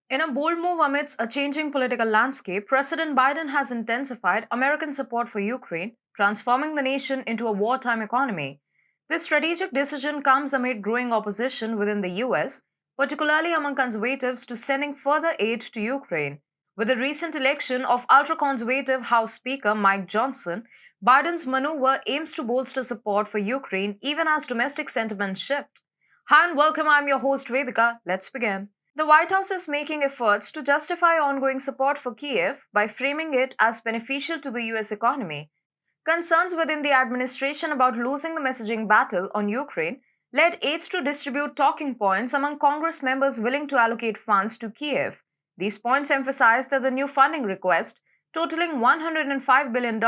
In a bold move amidst a changing political landscape, President Biden has intensified American support for Ukraine, transforming the nation into a wartime economy. This strategic decision comes amid growing opposition within the US, particularly among conservatives, to sending further aid to Ukraine. With the recent election of ultra conservative House Speaker Mike Johnson, Biden's maneuver aims to bolster support for Ukraine even as domestic sentiments shift. Hi and welcome, I'm your host Vedika. Let's begin. The White House is making efforts to justify ongoing support for Kiev by framing it as beneficial to the US economy. Concerns within the administration about losing the messaging battle on Ukraine led aides to distribute talking points among Congress members willing to allocate funds to Kiev. These points emphasize that the new funding request, totaling $105 billion,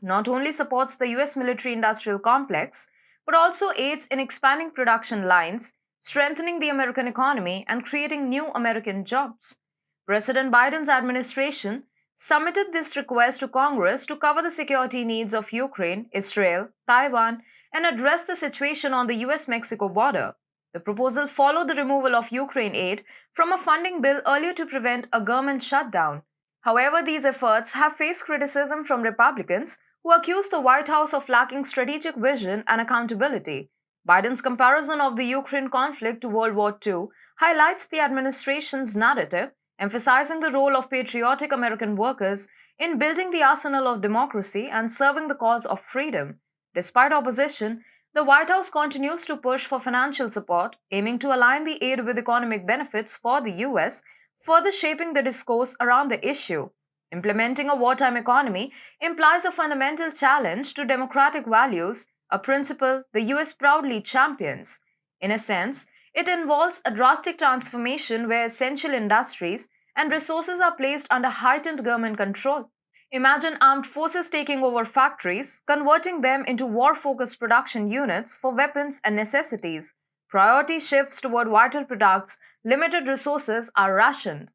not only supports the US military industrial complex, but also aids in expanding production lines, strengthening the American economy, and creating new American jobs. President Biden's administration submitted this request to Congress to cover the security needs of Ukraine, Israel, Taiwan, and address the situation on the US Mexico border. The proposal followed the removal of Ukraine aid from a funding bill earlier to prevent a government shutdown. However, these efforts have faced criticism from Republicans who accuse the White House of lacking strategic vision and accountability. Biden's comparison of the Ukraine conflict to World War II highlights the administration's narrative, emphasizing the role of patriotic American workers in building the arsenal of democracy and serving the cause of freedom. Despite opposition, the White House continues to push for financial support, aiming to align the aid with economic benefits for the US, further shaping the discourse around the issue. Implementing a wartime economy implies a fundamental challenge to democratic values, a principle the US proudly champions. In a sense, it involves a drastic transformation where essential industries and resources are placed under heightened government control. Imagine armed forces taking over factories, converting them into war focused production units for weapons and necessities. Priority shifts toward vital products, limited resources are rationed.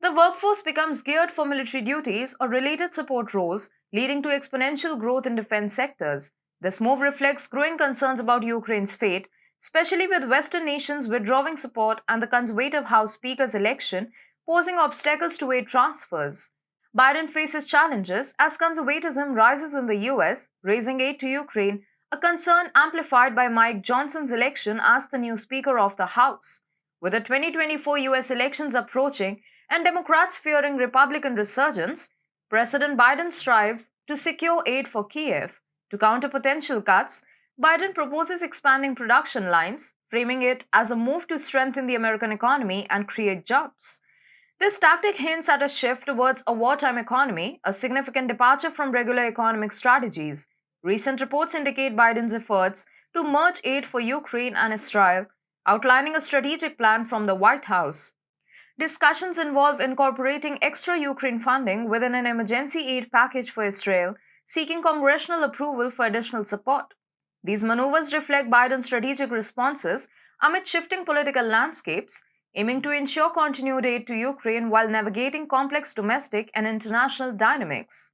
The workforce becomes geared for military duties or related support roles, leading to exponential growth in defense sectors. This move reflects growing concerns about Ukraine's fate, especially with Western nations withdrawing support and the conservative House Speaker's election posing obstacles to aid transfers. Biden faces challenges as conservatism rises in the US, raising aid to Ukraine, a concern amplified by Mike Johnson's election as the new Speaker of the House. With the 2024 US elections approaching and Democrats fearing Republican resurgence, President Biden strives to secure aid for Kiev. To counter potential cuts, Biden proposes expanding production lines, framing it as a move to strengthen the American economy and create jobs. This tactic hints at a shift towards a wartime economy, a significant departure from regular economic strategies. Recent reports indicate Biden's efforts to merge aid for Ukraine and Israel, outlining a strategic plan from the White House. Discussions involve incorporating extra Ukraine funding within an emergency aid package for Israel, seeking congressional approval for additional support. These maneuvers reflect Biden's strategic responses amid shifting political landscapes, aiming to ensure continued aid to Ukraine while navigating complex domestic and international dynamics.